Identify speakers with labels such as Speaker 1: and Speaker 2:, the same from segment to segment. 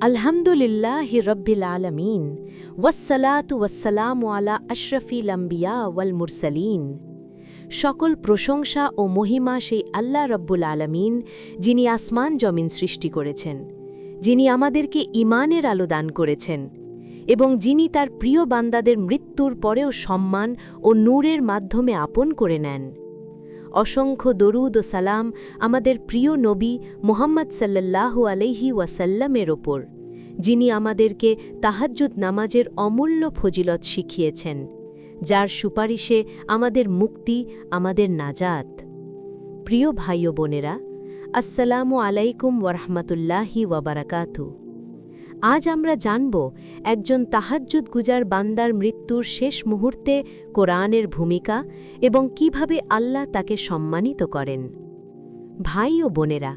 Speaker 1: আলহামদুলিল্লাহি রব্বিল আলামিন ওয়াসসালাতু ওয়াসসালামু আলা আশরাফিল আম্বিয়া ওয়াল মুরসালিন। সকল প্রশংসা ও মহিমা সেই আল্লাহ রব্বুল আলামিন, যিনি আসমান জমিন সৃষ্টি করেছেন, যিনি আমাদেরকে ঈমানের আলো দান করেছেন এবং যিনি তার প্রিয় বান্দাদের মৃত্যুর পরেও সম্মান ও নূরের মাধ্যমে আপন করে নেন। অসংখ্য দরুদ ও সালাম আমাদের প্রিয় নবী মুহাম্মদ সাল্লাল্লাহু আলাইহি ওয়াসাল্লামের ওপর, যিনি আমাদেরকে তাহাজ্জুদ নামাজের অমূল্য ফজিলত শিখিয়েছেন, যার সুপারিশে আমাদের মুক্তি, আমাদের নাজাত। প্রিয় ভাই ও বোনেরা, আসসালামু আলাইকুম ওয়ারহমাতুল্লাহি ওয়াবারাকাতু। আজ আমরা জানব একজন তাহাজ্জুদ গুজার বান্দার মৃত্যুর শেষ মুহূর্তে কোরআনের ভূমিকা এবং কিভাবে আল্লাহ তাকে সম্মানিত করেন। ভাই ও বোনেরা,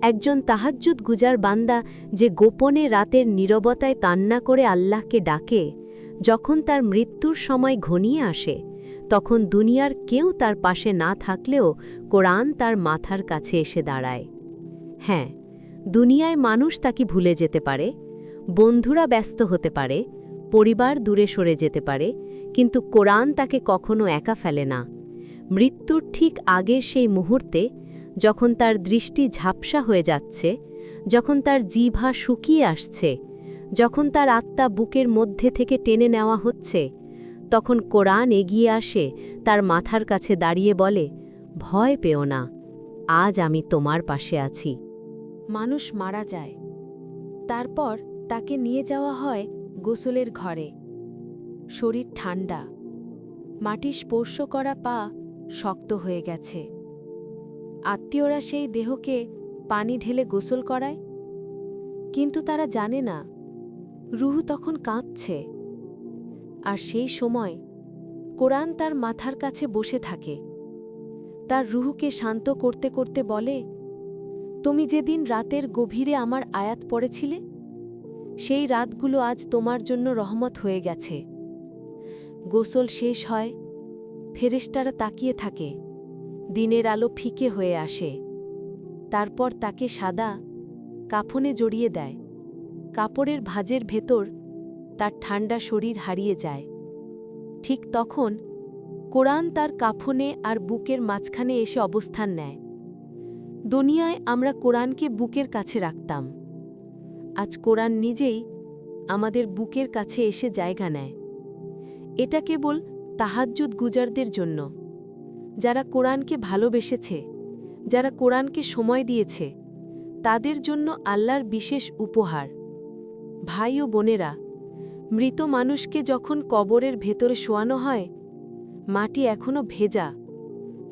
Speaker 1: একজন তাহাজ্জুদ গুজার বান্দা যে গোপনে রাতের নীরবতায় কান্না করে আল্লাহকে ডাকে, যখন তার মৃত্যুর সময় ঘনিয়ে আসে, তখন দুনিয়ার কেউ তার পাশে না থাকলেও কোরআন তার মাথার কাছে এসে দাঁড়ায়। হ্যাঁ, দুনিয়ায় মানুষ তাকে ভুলে যেতে পারে, বন্ধুরা ব্যস্ত হতে পারে, পরিবার দূরে সরে যেতে পারে, কিন্তু কোরআন তাকে কখনো একা ফেলে না। মৃত্যুর ঠিক আগের সেই মুহূর্তে, যখন তার দৃষ্টি ঝাপসা হয়ে যাচ্ছে, যখন তার জিহ্বা শুকিয়ে আসছে, যখন তার আত্মা বুকের মধ্যে থেকে টেনে নেওয়া হচ্ছে, তখন কোরআন এগিয়ে আসে, তার মাথার কাছে দাঁড়িয়ে বলে, ভয় পেও না, আজ আমি তোমার পাশে আছি।
Speaker 2: মানুষ মারা যায়, তারপর তাকে নিয়ে যাওয়া হয় গোসলের ঘরে। শরীর ঠান্ডা, মাটি স্পর্শ করা পা শক্ত হয়ে গেছে। আত্মীয়রা সেই দেহকে পানি ঢেলে গোসল করায়, কিন্তু তারা জানে না রূহ তখন কাঁদছে। আর সেই সময় কোরআন তার মাথার কাছে বসে থাকে, তার রূহকে শান্ত করতে করতে বলে, তুমি যেদিন রাতের গভীরে আমার আয়াত পড়েছিলে, সেই রাতগুলো আজ তোমার জন্য রহমত হয়ে গেছে। গোসল শেষ হয়, ফেরেশতারা তাকিয়ে থাকে, দিনের আলো ফিকে হয়ে আসে। তারপর তাকে সাদা কাফনে জড়িয়ে দেয়। কাপড়ের ভাঁজের ভেতর তার ঠান্ডা শরীর হারিয়ে যায়। ঠিক তখন কোরআন তার কাফনে আর বুকের মাঝখানে এসে অবস্থান নেয়। দুনিয়ায় আমরা কোরআনকে বুকের কাছে রাখতাম, আজ কোরআন নিজেই আমাদের বুকের কাছে এসে জায়গা নেয়। এটা কেবল তাহাজ্জুদ গুজারদের জন্য, যারা কোরআনকে ভালোবেসেছে, যারা কোরআনকে সময় দিয়েছে, তাদের জন্য আল্লাহর বিশেষ উপহার। ভাই ও বোনেরা, মৃত মানুষকে যখন কবরের ভেতরে শোয়ানো হয়, মাটি এখনো ভেজা,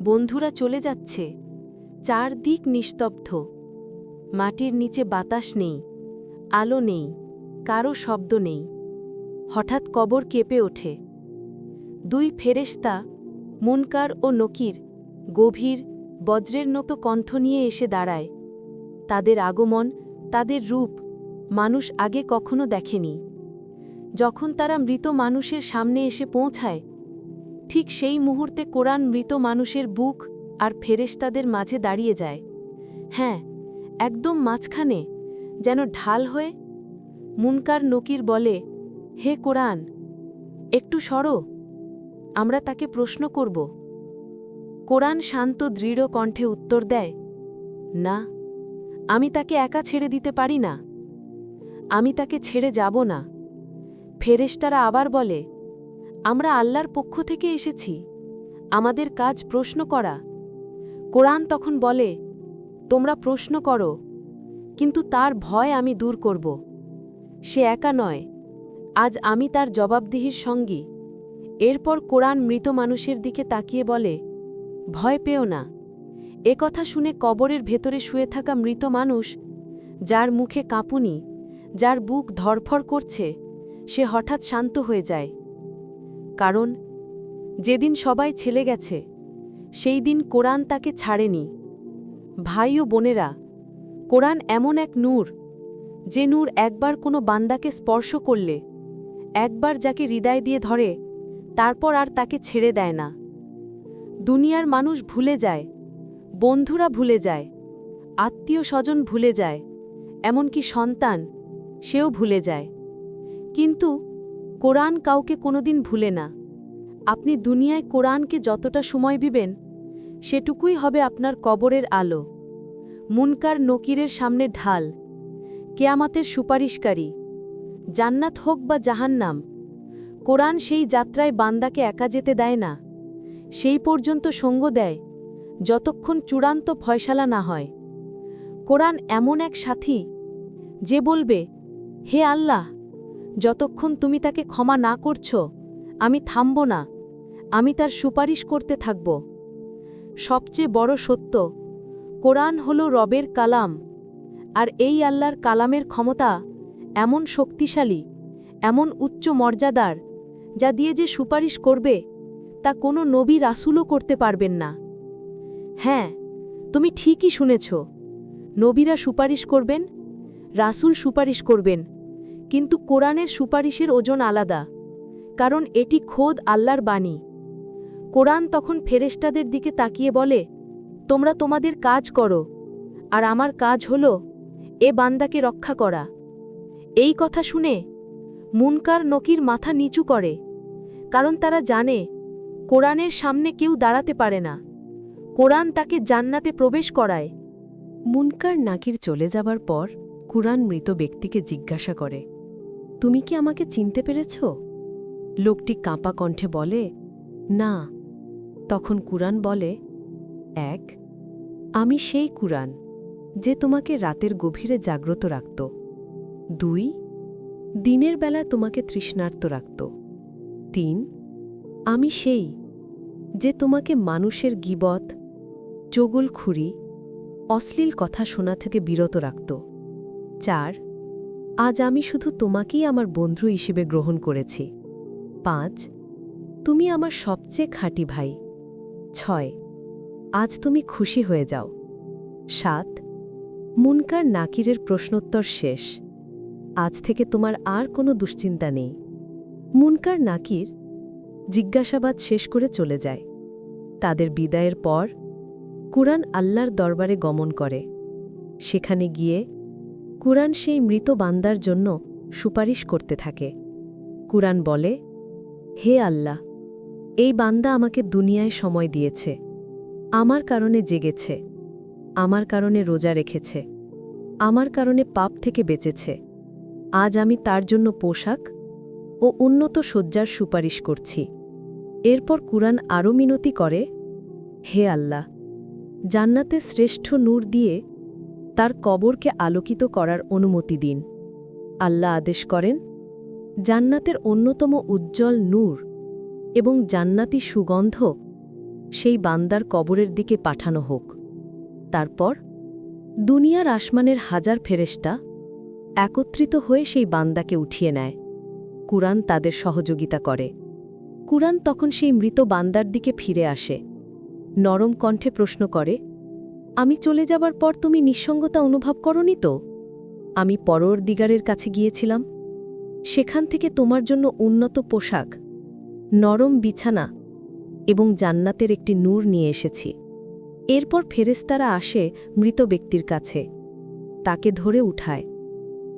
Speaker 2: বন্ধুরা চলে যাচ্ছে, চারদিক নিস্তব্ধ, মাটির নিচে বাতাস নেই, আলো নেই, কারো শব্দ নেই। হঠাৎ কবর কেঁপে ওঠে। দুই ফেরেশতা, মুনকার ও নকির, গভীর বজ্রের মতো কণ্ঠ নিয়ে এসে দাঁড়ায়। তাদের আগমন, তাদের রূপ মানুষ আগে কখনো দেখেনি। যখন তারা মৃত মানুষের সামনে এসে পৌঁছায়, ঠিক সেই মুহূর্তে কোরআন মৃত মানুষের বুক আর ফেরেশতাদের মাঝে দাঁড়িয়ে যায়। হ্যাঁ, একদম মাঝখানে, যেন ঢাল হয়ে। মুনকার নকির বলে, হে কোরআন, একটু সরো, আমরা তাকে প্রশ্ন করব। কোরআন শান্ত দৃঢ় কণ্ঠে উত্তর দেয়, না, আমি তাকে একা ছেড়ে দিতে পারি না, আমি তাকে ছেড়ে যাব না। ফেরেশতারা আবার বলে, আমরা আল্লাহর পক্ষ থেকে এসেছি, আমাদের কাজ প্রশ্ন করা। কোরআন তখন বলে, তোমরা প্রশ্ন করো, কিন্তু তার ভয় আমি দূর করব। সে একা নয়, আজ আমি তার জবাবদিহির সঙ্গী। এরপর কোরআন মৃত মানুষের দিকে তাকিয়ে বলে, ভয় পেও না। কথা শুনে কবরের ভেতরে শুয়ে থাকা মৃত মানুষ, যার মুখে কাঁপুনি, যার বুক ধড়ফড় করছে, সে হঠাৎ শান্ত হয়ে যায়। কারণ যেদিন সবাই ছেলে গেছে, সেই দিন কোরআন তাকে ছাড়েনি। ভাই ও বোনেরা, কোরআন এমন এক নূর, যে নূর একবার কোনো বান্দাকে স্পর্শ করলে, একবার যাকে হৃদয় দিয়ে ধরে, তারপর আর তাকে ছেড়ে দেয় না। দুনিয়ার মানুষ ভুলে যায়, বন্ধুরা ভুলে যায়, আত্মীয় স্বজন ভুলে যায়, এমনকি সন্তান, সেও ভুলে যায়। কিন্তু কোরআন কাউকে কোনোদিন ভুলে না। আপনি দুনিয়ায় কোরআনকে যতটা সময় দিবেন, সেটুকুই হবে আপনার কবরের আলো, মুনকার নকিরের সামনে ঢাল, কেয়ামতের সুপারিশকারী। জান্নাত হোক বা জাহান্নাম, কোরআন সেই যাত্রায় বান্দাকে একা যেতে দেয় না, সেই পর্যন্ত সঙ্গ দেয় যতক্ষণ চূড়ান্ত ফয়সালা না হয়। কোরআন এমন এক সাথী যে বলবে, হে আল্লাহ, যতক্ষণ তুমি তাকে ক্ষমা না করছ, আমি থামব না, আমি তার সুপারিশ করতে থাকব। সবচেয়ে বড় সত্য, কোরআন হল রবের কালাম, আর এই আল্লাহর কালামের ক্ষমতা এমন শক্তিশালী, এমন উচ্চ মর্যাদার, যা দিয়ে যে সুপারিশ করবে তা কোনো নবী রাসূলও করতে পারবেন না। হ্যাঁ, তুমি ঠিকই শুনেছ, নবীরা সুপারিশ করবেন, রাসূল সুপারিশ করবেন, কিন্তু কোরআনের সুপারিশের ওজন আলাদা, কারণ এটি খোদ আল্লাহর বাণী। কোরআন তখন ফেরেশতাদের দিকে তাকিয়ে বলে, তোমরা তোমাদের কাজ করো, আর আমার কাজ হল এ বান্দাকে রক্ষা করা। এই কথা শুনে মুনকার নকির মাথা নিচু করে, কারণ তারা জানে কোরআনের সামনে কেউ দাঁড়াতে পারে না। কোরআন তাকে জান্নাতে প্রবেশ করায়।
Speaker 1: মুনকার নাকির চলে যাবার পর কুরআন মৃত ব্যক্তিকে জিজ্ঞাসা করে, তুমি কি আমাকে চিনতে পেরেছ? লোকটি কাঁপা কণ্ঠে বলে, না। তখন কুরআন বলে, ১. আমি সেই কুরআন যে তোমাকে রাতের গভীরে জাগ্রত রাখত। ২. দিনের বেলা তোমাকে তৃষ্ণার্ত রাখত। ৩. আমি সেই যে তোমাকে মানুষের গীবত, চগলখুরি, অশ্লীল কথা শোনা থেকে বিরত রাখত। ৪. আজ আমি শুধু তোমাকেই আমার বন্ধু হিসেবে গ্রহণ করেছি। ৫. তুমি আমার সবচেয়ে খাঁটি ভাই। ৬. আজ তুমি খুশি হয়ে যাও। ৭. মুনকার নাকিরের প্রশ্নোত্তর শেষ। আজ থেকে তোমার আর কোনো দুশ্চিন্তা নেই। মুনকার নাকির জিজ্ঞাসাবাদ শেষ করে চলে যায়। তাদের বিদায়ের পর কুরআন আল্লাহর দরবারে গমন করে। সেখানে গিয়ে কুরআন সেই মৃত বান্দার জন্য সুপারিশ করতে থাকে। কুরআন বলে, হে আল্লাহ, এই বান্দা আমাকে দুনিয়ায় সময় দিয়েছে, আমার কারণে জেগেছে, আমার কারণে রোজা রেখেছে, আমার কারণে পাপ থেকে বেঁচেছে। আজ আমি তার জন্য পোশাক ও উন্নত শয্যার সুপারিশ করছি। এরপর কুরআন আরও মিনতি করে, হে আল্লাহ, জান্নাতে শ্রেষ্ঠ নূর দিয়ে তার কবরকে আলোকিত করার অনুমতি দিন। আল্লাহ আদেশ করেন, জান্নাতের অন্যতম উজ্জ্বল নূর এবং জান্নাতি সুগন্ধ সেই বান্দার কবরের দিকে পাঠানো হোক। তারপর দুনিয়ার আসমানের হাজার ফেরেশতা একত্রিত হয়ে সেই বান্দাকে উঠিয়ে নেয়। কুরআন তাদের সহযোগিতা করে। কুরআন তখন সেই মৃত বান্দার দিকে ফিরে আসে, নরম কণ্ঠে প্রশ্ন করে, আমি চলে যাবার পর তুমি নিঃসঙ্গতা অনুভব করনি তো? আমি পরওয়ারদিগারের কাছে গিয়েছিলাম, সেখান থেকে তোমার জন্য উন্নত পোশাক, নরম বিছানা এবং জান্নাতের একটি নূর নিয়ে এসেছি। এরপর ফেরেশতারা আসে মৃত ব্যক্তির কাছে, তাকে ধরে উঠায়,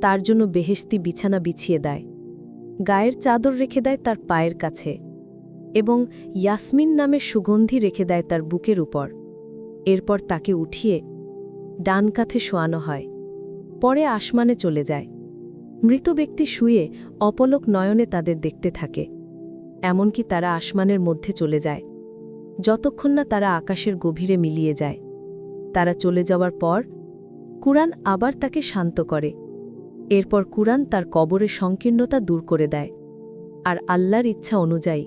Speaker 1: তার জন্য বেহেশতি বিছানা বিছিয়ে দেয়, গায়ের চাদর রেখে দেয় তার পায়ের কাছে এবং ইয়াসমিন নামের সুগন্ধি রেখে দেয় তার বুকের উপর। এরপর তাকে উঠিয়ে ডান কাঁধে শোয়ানো হয়, পরে আসমানে চলে যায়। মৃত ব্যক্তি শুয়ে অপলক নয়নে তাদের দেখতে থাকে, এমনকি তারা আসমানের মধ্যে চলে যায়, যতক্ষণ না তারা আকাশের গভীরে মিলিয়ে যায়। তারা চলে যাওয়ার পর কুরআন আবার তাকে শান্ত করে। এরপর কুরআন তার কবরের সংকীর্ণতা দূর করে দেয়, আর আল্লাহর ইচ্ছা অনুযায়ী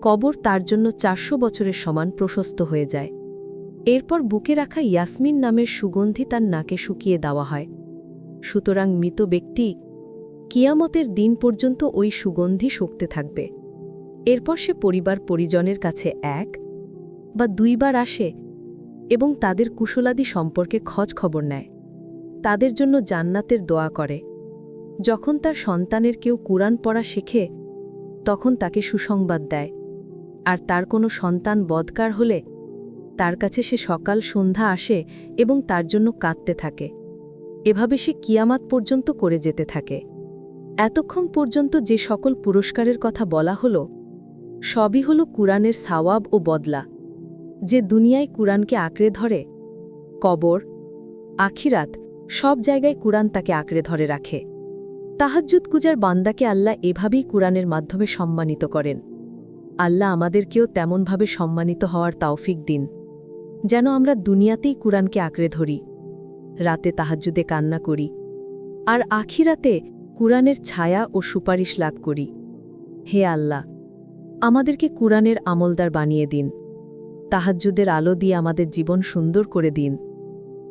Speaker 1: কবর তার জন্য ৪০০ বছরের সমান প্রশস্ত হয়ে যায়। এরপর বুকে রাখা ইয়াসমিন নামের সুগন্ধি তার নাকে শুকিয়ে দেওয়া হয়। সুতরাং মৃত ব্যক্তি কিয়ামতের দিন পর্যন্ত ওই সুগন্ধি শুকতে থাকবে। এরপর সে পরিবার পরিজনের কাছে ১ বা ২ বার আসে এবং তাদের কুশলাদি সম্পর্কে খোঁজ খবর নেয়, তাদের জন্য জান্নাতের দোয়া করে। যখন তার সন্তানের কেউ কুরআন পড়া শেখে, তখন তাকে সুসংবাদ দেয়, আর তার কোনো সন্তান বদকার হলে তার কাছে সে সকাল সন্ধ্যা আসে এবং তার জন্য কাঁদতে থাকে। এভাবে সে কিয়ামাত পর্যন্ত করে যেতে থাকে। এতক্ষণ পর্যন্ত যে সকল পুরস্কারের কথা বলা হলো সবই হল কুরআনের সাওয়াব ও বদলা। যে দুনিয়ায় কুরআনকে আঁকড়ে ধরে, কবর, আখিরাত সব জায়গায় কুরআন তাকে আঁকড়ে ধরে রাখে। তাহাজ্জুদ গুজার বান্দাকে আল্লাহ এভাবেই কুরআনের মাধ্যমে সম্মানিত করেন। আল্লাহ আমাদেরকেও তেমনভাবে সম্মানিত হওয়ার তাওফিক দিন, যেন আমরা দুনিয়াতেই কুরআনকে আঁকড়ে ধরি, রাতে তাহাজ্জুদে কান্না করি, আর আখিরাতে কুরআনের ছায়া ও সুপারিশ লাভ করি। হে আল্লাহ, আমাদেরকে কুরআনের আমলদার বানিয়ে দিন, তাহাজ্জুদের আলো দিয়ে আমাদের জীবন সুন্দর করে দিন,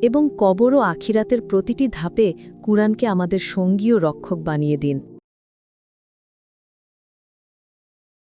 Speaker 1: এবং কবর ও আখিরাতের প্রতিটি ধাপে কুরআনকে আমাদের সঙ্গী ও রক্ষক বানিয়ে দিন।